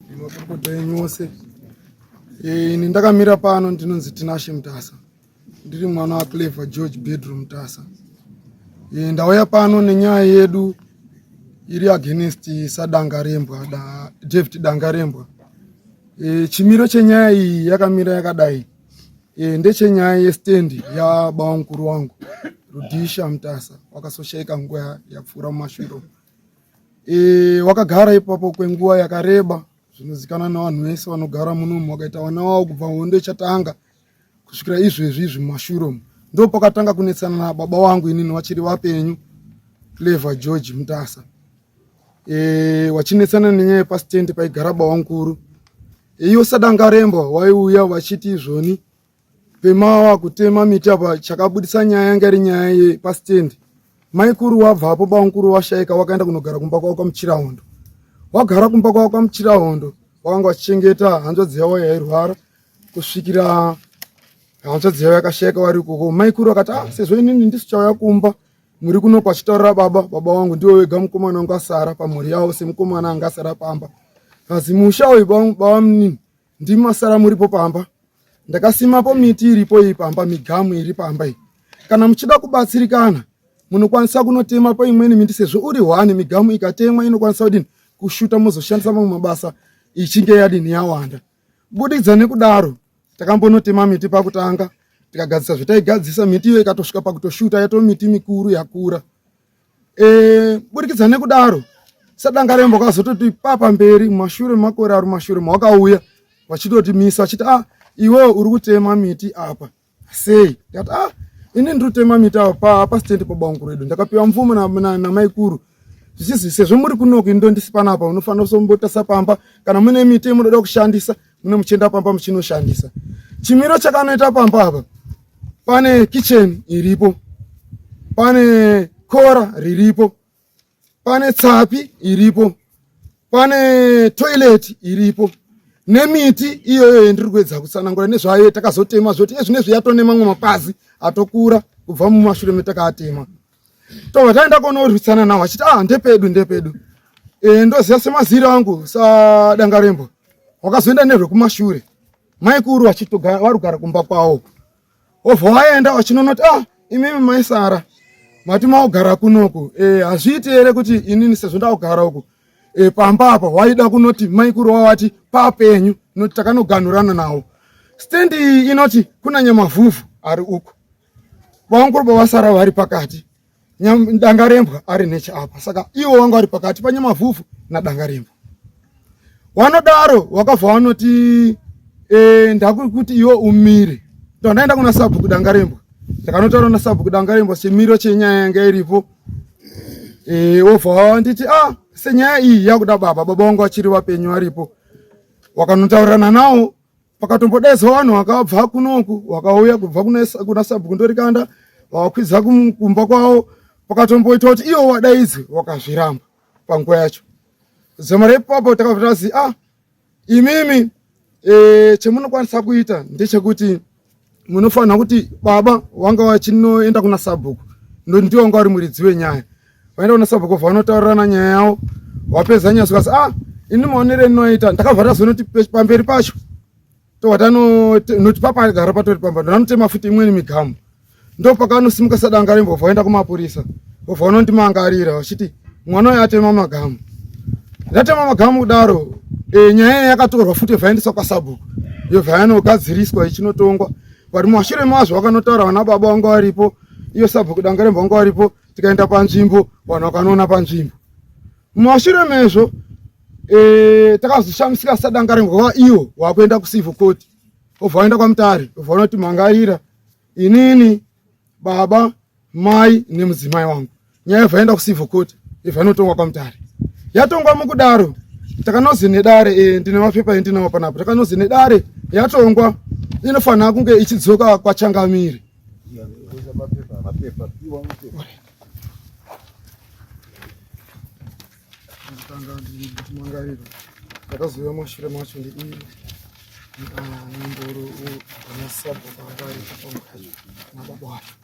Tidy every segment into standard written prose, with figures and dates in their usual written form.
Makurukota enyose. Ini ndakamira pano ndinonzi Tinashe Mutasa. Ndiri mwana wa Clever George Bedroom Mutasa. Ndauya pano nenyaya yedu iri against Sadangarembwa, David Dangarembwa. Chimiro chenyaya iyi yakamira yakadai. Ndechenyaya yestendi ya baba mkuru wangu Rudisha Mutasa wakasoshaika nguva yapfuura mumashure. Wakagara ipapo kwenguva yakareba, zvinozikana navanhu vese vanogara munomu. Wakaita vana wavo kubva hondo ichatanga kusvikira izvezvi mumashure. Ndo pakatanga kunetsana na baba wangu inini wachiri vapenyu Clever George Mutasa. Wachinetsana nenyaya yepastendi paigara baba mukuru. Iyo Sadangarembwa waiuya vachiti izvoni pemawa kutema miti apa chakabudisa nyaya yanga iri nyaya yepastendi. Maikuru wabvapo baba mukuru washaika wakaenda kunogara kumba kwavo kwaMuchirahondo. Wagara kumba kwavo kwaMuchirahondo wakanga wachichengeta hanzvadzi yavo yairwara kusvikira hanzvadzi yavo yakashaika vari ikoko. Maikuru akati sezvo inini ndisichauya kumba muri kuno kwachitaurira baba wangu ndiwo wega mukomana wangu asara pamhuri yavo semukomana anga asara pamba. Asi musha uyu baba munini ndimi masara muripo pamba. Ndakasimapo miti iripo iyi pamba, migamu iri pamba iyi. Kana muchida kubatsirikana munokwanisa kunotema pa imweni miti sezvo uri hwani migamu ikatemwa inokwanisa kudini kushuta muzoshandisa mamwe mabasa ichinge yadini yawanda. Budikidza nekudaro takambonotema miti pakutanga tikagadzisa zvataigadzisa miti iyo ikatosvika pakutoshuta yato miti mikuru yakura. Budikidza nekudaro Sadangarembwa wakazototi papa mberi mumashure makore ari mumashure mawakauya wachitoti misa wachiti iwewe uri kutema miti apa sei? Ndikati ini ndiri kutema miti apa pastendi pababa mukuru wedu. Ndakapiwa mvumo na maikuru zvichizi sezvo muri kunoku ndo ndisi panapa unofanira kusombotasa pamba, kana mune miti munoda kushandisa mune muchienda pamba muchinoshandisa. Chimiro chakanoita pamba apa, pane kitchen iripo, pane kora riripo, pane tsapi iripo, pane toilet iripo, nemiti iyoyo yendiri kuedza kutsanangura nezvayo takazotema zvoti ezvinezvi yatone mamwe mapazi atokura kubva mumashure metakatema. Tobva taenda kunorwisana nawo achiti ndepedu. Ndoziva semaziri angu Sadangarembwa wakazoenda nezvekumashure. Maikuru wari kugara kumba kwawo. Wobva waenda wachinonoti imimi maisara mati maugara kunoku. Hazviiti here kuti inini sezvo ndakugara uku pamba apa waida kunoti maikuru wawati papenyu noti takanoganhurana nawo. Stendi iyi inoti kuna nyamavhuvhu ari uku, baba bavasara vari pakati, Dangarembwa ari necheapa. Saka iwo wanga vari pakati panyamavhuvhu naDangarembwa. Wanodaro wakabva wanoti ndakuri kuti iwo umire. Ndaenda kuna sabhuku Dangarembwa ndakanotaura nasabhuku Dangarembwa chimiro chenyaya yanga iripo. Wobva wanditi senyaya iyi yakuda baba vangu vachiri vapenyu varipo. Wakanotaurirana nawo pakatombodaidzwa vanhu vakabva kunoku wakauya kubva kuna sabhuku Ndorikanda wakwidza kumba kwavo. Pakatomboita kuti iwo wadaidze wakazviramba panguva yacho. Zama reipapo takabva tazi imimi chemunokwanisa kuita ndechekuti munofanira kuti baba wanga wachinoenda kuna sabhuku ndiwo wanga uri muridzi wenyaya. Vaenda kuna sabhuku vanotaurirana nyaya yavo. Wapedza nyaya ukasi ini maonere ndinoita ndakabva tazonoti pamberi pacho noti papa agara patori pamba ndanotema futi imweni migamu. Ndo pakanosimuka Sadangarembwa vaenda kumapurisa vobva vanondimangarira vachiti mwana uyu atema magamu. Ndatema magamu kudaro nyaya yakatorwa futi vaendeswa kwasabhuku yobva yanogadziriswa ichinotongwa. Vari mumashure mazvo vakanotaura vana baba vanga varipo, iyo sabhuku Dangarembwa vanga varipo. Tikaenda panzvimbo vanhu vakanoona panzvimbo. Mumashure mezvo takazoshamisika Sadangarembwa iwo wakuenda kucivil court. Obva waenda kwaMutare obva vanoti mangarira inini baba mai nemudzimai wangu. Nyaya yobva kucivil court ibva inotongwa kwaMutare. Yatongwa mukudaro takanozi nedare ndine mapepa endinawo panapo. Takanozi nedare yatongwa inofanira kunge ichidzoka kwaChangamire. Ndakazoya mashure macho ndiri nomboro nasabhuku angari papangacho nababa wacho.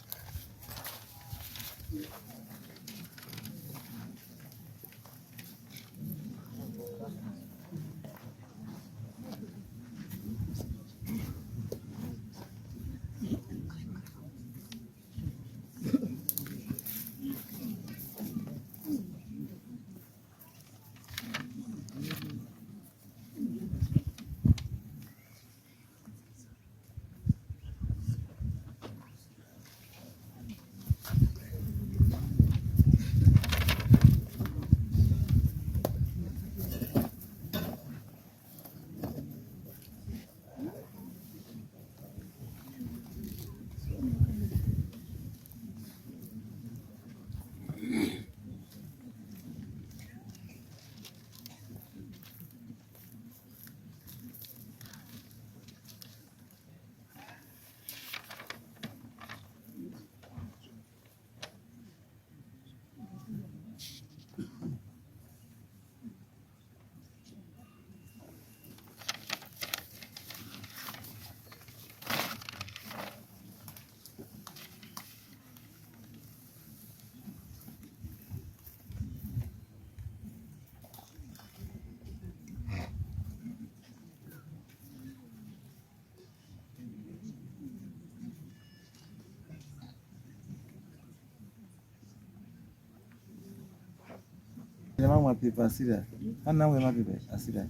mamwe mapepa asira. Pana mamwe mapepa asira.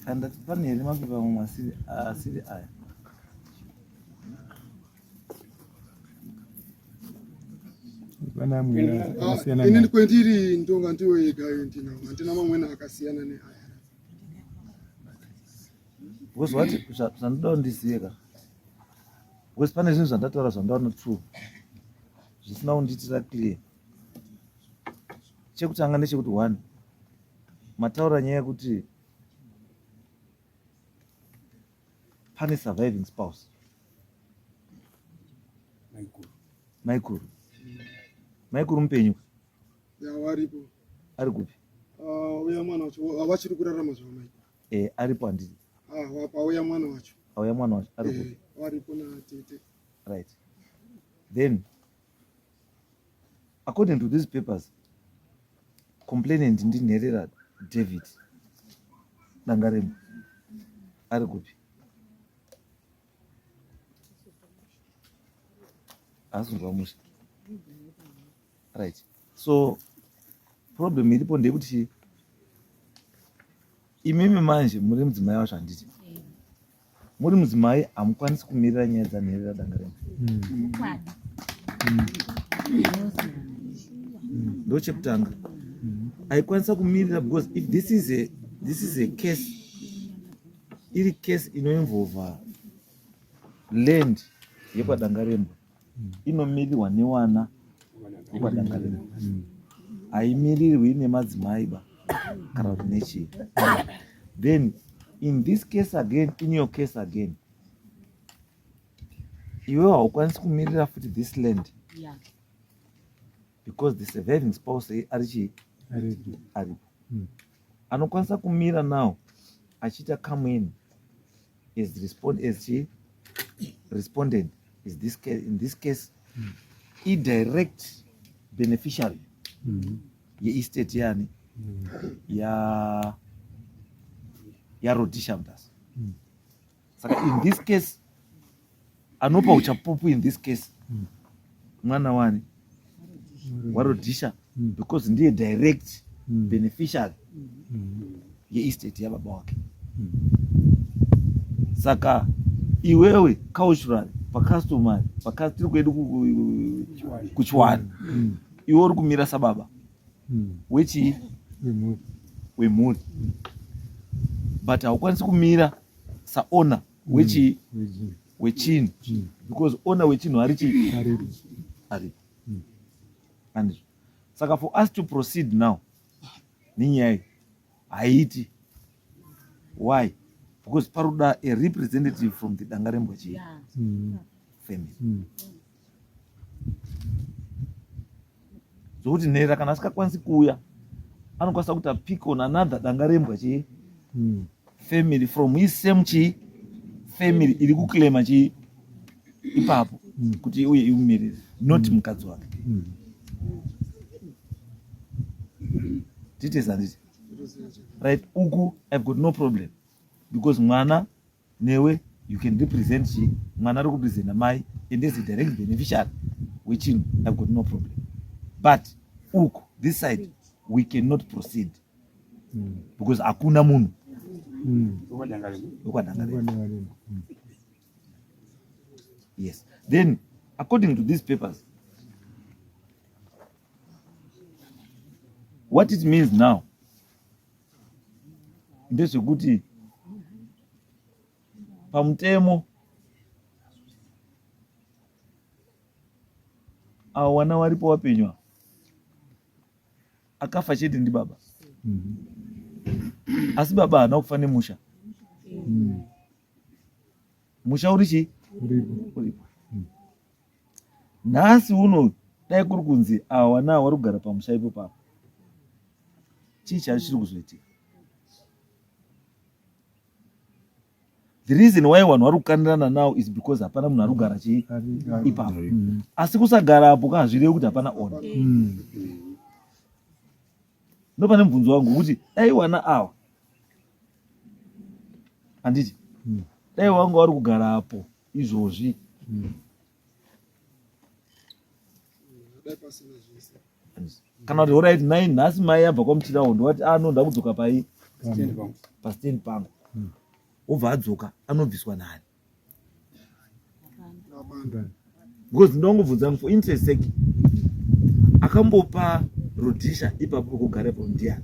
Kanda pane here mapepa mamwe asiri aya. Inini kwendiri ndonga ndiwo yega handina mamweni akasiyana neaya. Because what zvandoda ndizive ka. Because pane zvinhu zvandataura zvandaona true. Zvisina kundiitira clear. Chekutanga ndechekuti 1 mataura nyaya yekuti pane surviving spouse. Maikuru mupenyu. Ya waripo. Ari kupi? Uya mwana wacho awachiri kurarama zvamai. Aripo handiti. Wapa uya mwana wacho. Auya mwana wacho ari kupi? Waripo na tete. Right. Then according to these papers, complainant ndinherera David Dangarembo ari kupi? Asunzwa musha. Right. So problem iripo ndekuti imimi manje muri mudzimai wacho handiti. Muri mudzimai hamukwanisi kumirira nyaya dzanherera Dangarembo. Ndo chekutanga. Haikwanisa kumirira because if this is a case, iri case inoinvolva land yekwaDangarembo inomirirwa newana wekwaDangarembo. Haimirirwi nemadzimai ba kana kuti nechii. Then in this case again, in your case again, iwe haukwanisi kumirira futi this land. Yeah. Because the surviving spouse aripo. Anokwanisa kumira now achita come in as respondent is this case, in this case direct beneficiary ye estate yani ya Rhodesia mtas. Saka in this case anopa uchapupu in this case mwana wani waRhodesia because ndiye direct beneficiary ye estate yababa wake. Saka iwewe cultural pakastomari pakatiri kwedu kuchwani iwe uri kumira sababa wechi wemhuri but haukwanisi kumira saona wechi wechinhu because owner wechinhu aripo. And saka for us to proceed now nenyaya haiti. Why? Because paruda a representative from the Dangarembo family. Zokuti nhera kana asikakwanisi kuuya anokwanisa kuti pick on another Dangarembo family from his same family iri kuclaima ipapo kuti uye iumirire not mukadzi wake. Titezanditi right uku I've got no problem because mwana newe you can represent mwana ari kurepresenta mai and as a direct beneficiary wechinhu I've got no problem, but uku this side we cannot proceed because hakuna munhu wekwaDangarembo. Yes. Then according to these papers, what it means now ndezvekuti pamutemo avo wana waripo wapenywa akafa chete ndi baba asi baba haana kufa nemusha. Musha urichi uripo. Nhasi uno dai kuri kunzi ava wana vari kugara pamusha ipo papo chii chachiri kuzoitika. The reason why vanhu vari kukandirana now is because hapana munhu ari kugara ipapo. Asi kusagara apo kahazvirevi kuti hapana ona. Ndopane mubvunzo wangu kuti dai wana ava handiti dai wangu vari kugara apo izvozvi kana kuti alright 9 nhasi mai abva kwamuchirawo ndowati anonda kudzoka pai pastand pangu obva adzoka anobviswa nani because ndongobvunza for interest sake akambopa Rudisha ipapo kugarepo ndiani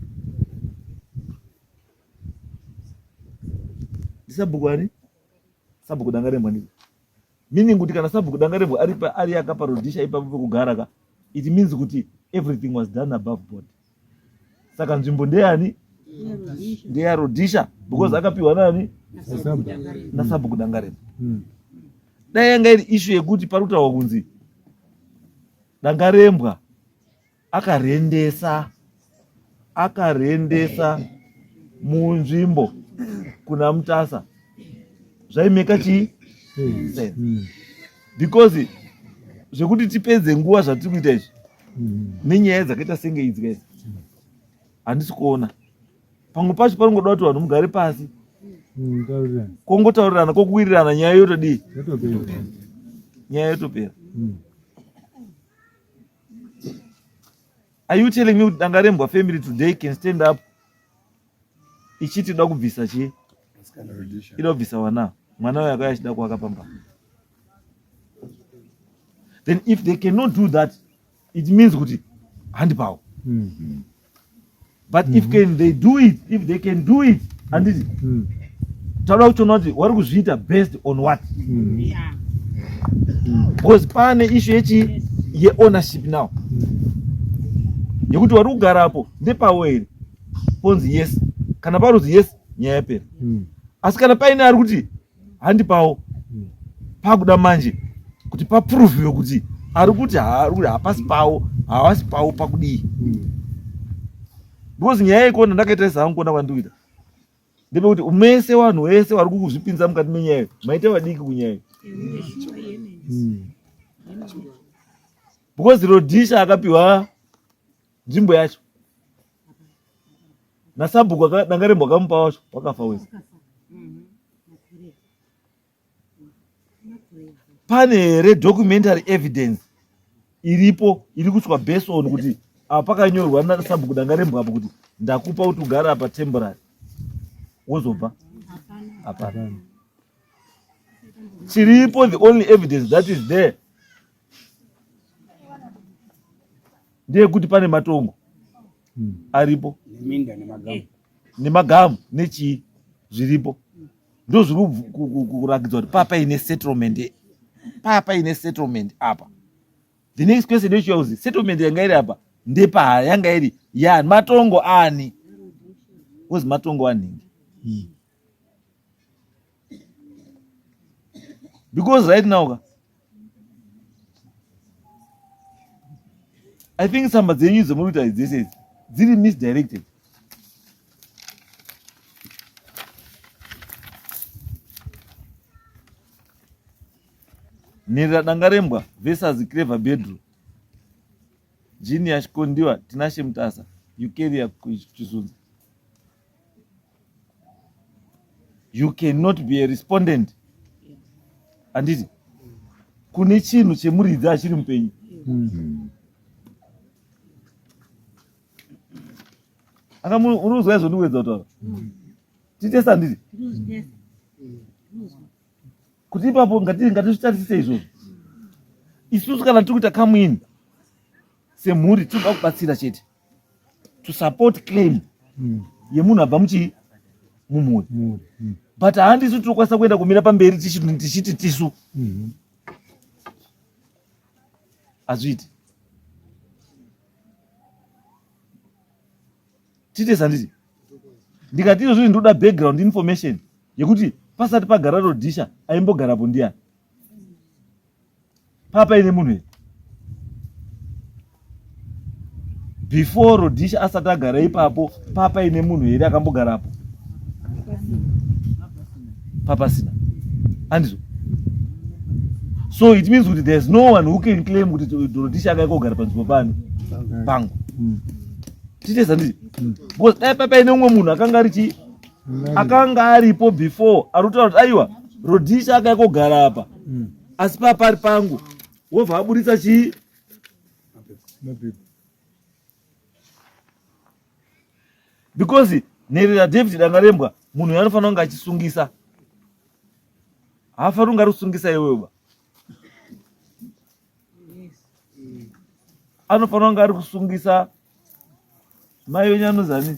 ndisabhuku ani sabhuku Dangarembwa ndiko meaning kuti kana sabhuku Dangarembwa ari akapa Rudisha ipapo pekugara ka it means kuti everything was done above board. Saka nzvimbo ndeyani ndeya Rudisha because akapiwa nani nasabhuku Dangarembwa. Dai yanga iri issue yekuti parutawa kunzi Dangarembwa akarendesa munzvimbo kuna Mutasa zvaimeka chii sense because zvekuti tipedze nguva zvatiri kuita izvi nenyaya dzakaita senge idzi guys handisi kuona pamwe pacho panongoda kuti vanhu mugare pasi kongotaurirana kokuwirirana nyaya yotodii nyaya yotopera. Are you telling me that Dangarembwa family today can stand up ichiti da kubvisa chi ida kubvisa wana mwana wayo akaya chida kuakapamba? Then if they cannot do that it means kuti handi pawo. But if they can do it and taura kuchona kuti vari kuzviita based on what? Because pane issue yechi ye-ownership now yekuti vari kugarapo ndepawo here ponzi yes kana parozi yes nyaya yapera. Asi kana paine ari kuti handi pawo pakuda manje kuti papruvhiwe kuti ari kuti hapasi pawo havasi pawo pakudii. Because nyaya ikuona ndakaita sehangu kuona kwandikuita ndepekuti umese vanhu vese vari kukuzvipinza mukati menyaya maite vadiki kunyaya because Rudisha akapiwa nzvimbo yacho nasabhuku Dangarembwa akamupa wacho wakafa wese. Pane here documentary evidence iripo iri kutswa based on kuti apa pakanyorwa nasabhuku Dangarembwa apo kuti ndakupa kuti ugara apa temporary wozobva hapana. Chiripo the only evidence that is there ndeyekuti pane matongo aripo nemagamu nechii zviripo ndo zviri kurakidzwa kuti papa ine settlement apa. The next question which was settlement yanga iri apa ndepa yanga iri yani matongo ani was matongo aningi because right now I think some of the news of this is really misdirected. Nira Dangarembwa versus Clever Bedroom. Jini yashikondiwa Tinashe Mutasa. You carry a Chisunza. You cannot be a respondent. And it kune chinhu chemuridzi achiri mupenyu. Aka unozwa izvo ndiwedza kutaura titesa nditi kuti ipapo ngatizvitarisise izvozvo. Isusu kana tiri kuita come in semhuri tinoda kubatsira chete to support claim yemunhu abva mumhuri but handisu tinokwanisa kuenda kumira pamberi tichiti tisu hazviiti. Titesa nditi ndikati izvozvo ndoda background information yekuti pasati pagara Rudisha aimbogarapo ndiani papa ine munhu here before Rudisha asati agara ipapo papa ine munhu here akambogarapo papa sina andizvo. So it means kuti there's no one who can claim kuti Rudisha akaikogara panzvimbo pangu titesa nditi because dai papa ine umwe munhu akanga aripo before arikutaura kuti aiwa Rudisha akaikogara apa asi papa ari pangu wobva aburitsa chii because nherera David Dangarembwa munhu anofanira kunge achisungisa, haafaniri kunge ari kusungisa iwewe, anofanira kunge ari kusungisa mai wenyu anozani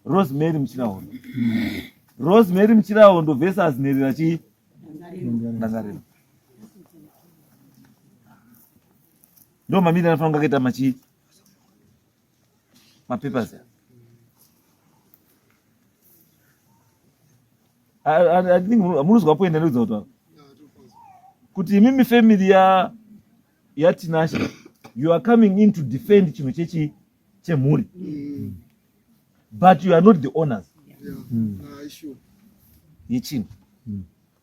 Rosemary Muchirahondo. Rosemary Muchirahondo versus nherera chii Dangarembwa. Ndo mamiri anofanira kunge akaita machi mapapers. I think munozwa point ndinoudza kutaura kuti imimi family ya Tinashe, you are coming in to defend chinhu chemhuri, but you are not the owners yechinhu.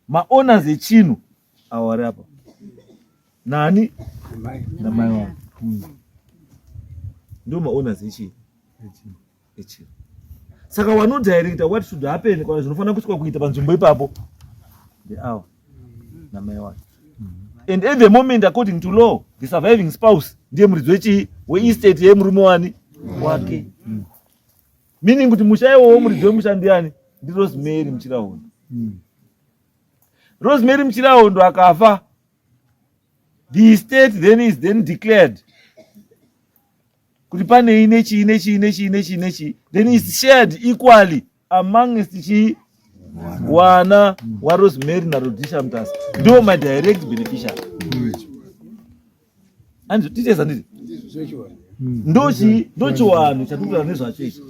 Maowners yechinhu awari apa nani namai wako, ndio maowners yechinhu. Saka wanodirector what should happen, kana zvinofanira kusvika kuita panzvimbo ipapo ndeawa namai wake. And at the moment, according to law, the surviving spouse ndiye muridzi wechii weestate yemurume wani wake, meaning kuti musha iwowo muridzi wemusha ndiani? Ndi Rosemary Muchirahondo. Rosemary Muchirahondo akafa, the estate then is then declared kuti pane nechi then is shared equally amongst chi wana wa Rosemary na Rhodesia Mutasa, ndio my direct beneficiary. Anzo titeza nditi ndo chiwano chatutula nezvacho ichi.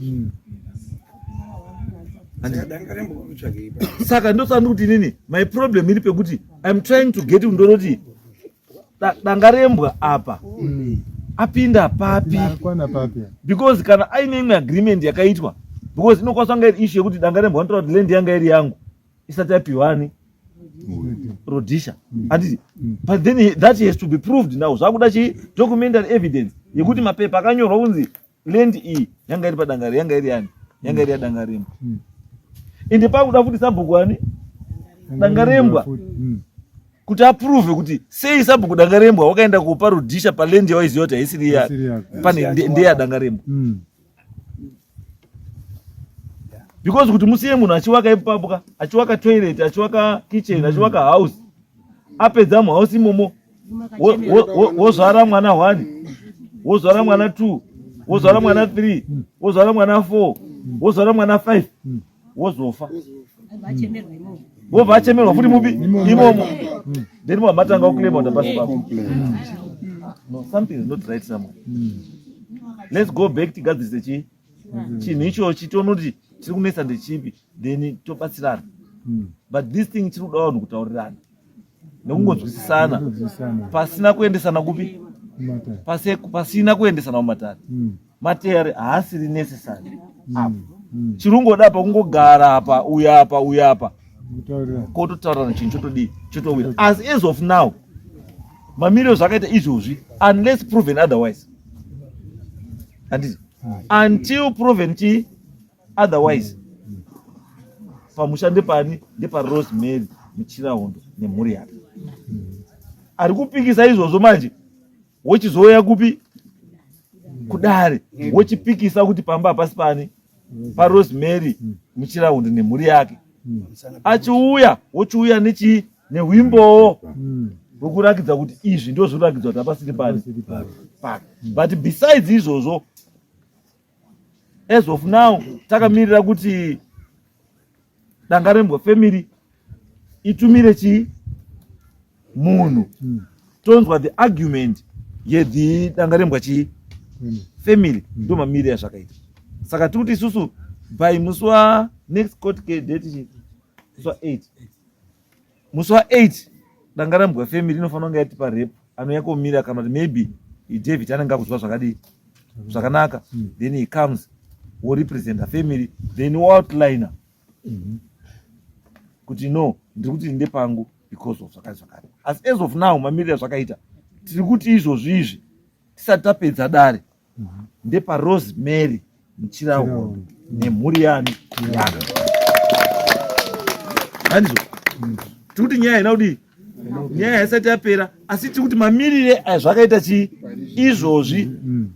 Saka ndosanda kuti nini my problem iri pekuti I'm trying to get ndoroti Dangarembwa apa apinda papi, because kana aine imwe agreement yakaitwa, because inokwanisa kunge iri issue yekuti Dangarembwa anotaura kuti land yanga iri yangu isati yapiwani Rhodesia, but then that has to be proved now. Zvakuda chi documentary evidence yekuti mapepa akanyorwa kunzi land iyi yanga iri paDangarembwa, yanga iri yani, yanga iri yaDangarembwa. Ende pakuda futi sabhuku ani Dangarembwa kuti approve kuti sei sabhuku Dangarembwa wakaenda kupa Rhodesia pa land yawaiziva kuti haisiri ya pane ndeya Dangarembwa. Because kuti musiye munhu achiwaka ipapo, achiwaka toilet, achiwaka kitchen, achiwaka house, apedza muhouse imomo wozvara mwana 1, wozvara mwana 2, wozvara mwana 3, wozvara mwana 4, wozvara mwana 5, wozofa, wobva achemerwa futi mupi imomo, then wamatanga kuclaima kuti pasi papo. No, something is not right somewhere. Let's go back tigadzise chi chinhu ichochi tonoti tiri kunesa ndechipi, then tobatsirana. But this thing chiri kuda vanhu kutaurirana nekungonzwisisana pasina kuendesana kupi, pasina kuendesana mumatare. Matare haasiri necessary apo, chirungoda apa kungogara apa uya apa kototaurirana chinhu chotodii chotowira. As of now mamiro zvakaita izvozvi unless proven otherwise, handiti until proven chi otherwise, pamusha ndepani? Ndepa Rosemary Muchirahondo nemhuri yake. Ari kupikisa izvozvo manje wochizouya kupi kudare wochipikisa kuti pamba hapasi pani pa Rosemary Muchirahondo nemhuri yake. Achiuya wochiuya nechi nehwimbowo rokurakidza kuti izvi ndio zvinorakidza kuti hapasiri pani. But besides izvozvo, as of now takamirira kuti Dangarembwa family itumire chi munhu tonzwa the argument yedhi Dangarembwa chi family, ndo mamiriro azvakaita. Saka tikuti isusu by musi wa next court case date chi musi wa 8, musi wa 8 Dangarembwa family inofanira kunge yatipa rep anouya komira kana kuti maybe David anenge akuzwa zvakadii zvakanaka, then he comes wo represent a family, then wo outline kuti no ndiri kuti ndinde pangu because of zvakati. As of now mamiriro zvakaita tiri kuti izvozvi izvi tisati tapedza dare ndepa Rosemary Muchirahondo nemhuri yani yake. Handizvo tiri kuti nyaya ina kuti nyaya haisati yapera, asi tiri kuti mamirire azvakaita chii izvozvi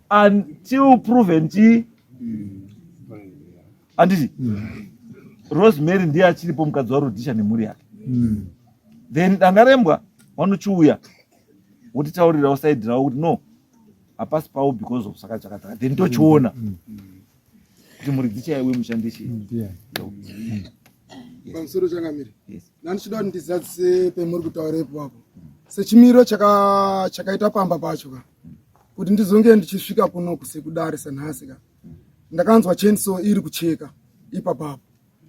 until proven chii. Handiti Rosemary ndiye achiripo mukadzi waRhodisha nemhuri yake. Then Dangarembwa vanochiuya votitaurirawo saidi ravo kuti no, hapasi pavo because of saka chakataka. Then tochiona kuti mhuri dzichaiwe mushandishi. Pamusoro Changamire, nandichida kuti ndizadzise pemuri kutaurirepo apo sechimiro chakaita pamba pacho ka kuti ndizonge ndichisvika kuno sekudare sanhasi ka ndakanzwa chenso iri kucheka ipapapo,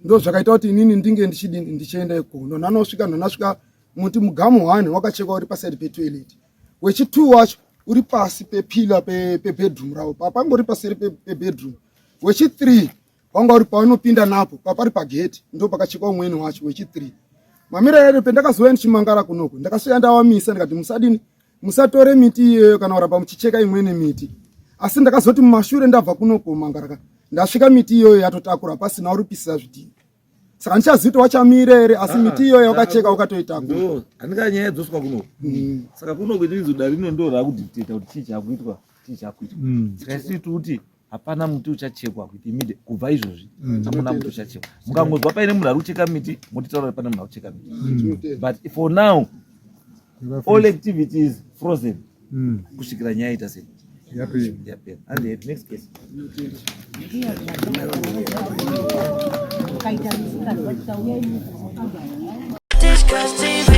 ndo zvakaita kuti inini ndinge ndichienda ikoko. Ndosvika muti mugamu 1 wakachekwa uri paside petoilet, wechi2 wacho uri pasi pepila pebedroom ravo papangori paseri pebedroom, wechi3 wanga uri paunopinda napo papari pageti ndo pakachekwa umweni wacho wechi3. Mamirayero pendakazoya ndichimangara kunoko ndakasvika ndawamisa ndikati musadini, musatore miti iyoyo kana kuramba muchicheka imweni miti. Asi ndakazoti mumashure ndabva kunoko mangara ndasvika miti iyoyo yatotakura pasina uripisira zvidhina. Saka ndichazita wachamira ere, asi miti iyoyo wakacheka ukatoitakura. Ndo handikanyaya dzoswa kunoko. Saka kunoko ndirizoda rino ndo rakudictate kuti chii chakuitwa chii chakuitwa. Saka isiti kuti hapana muti uchachekwa kuti imide kubva izvozvi hamuna muti uchachekwa. Mukangonzwa paine munhu ari kucheka miti motitaura kuti pane munhu ari kucheka miti. But for now all activities frozen kusvikira nyaya ita sei yapera. And next case Discuss TV.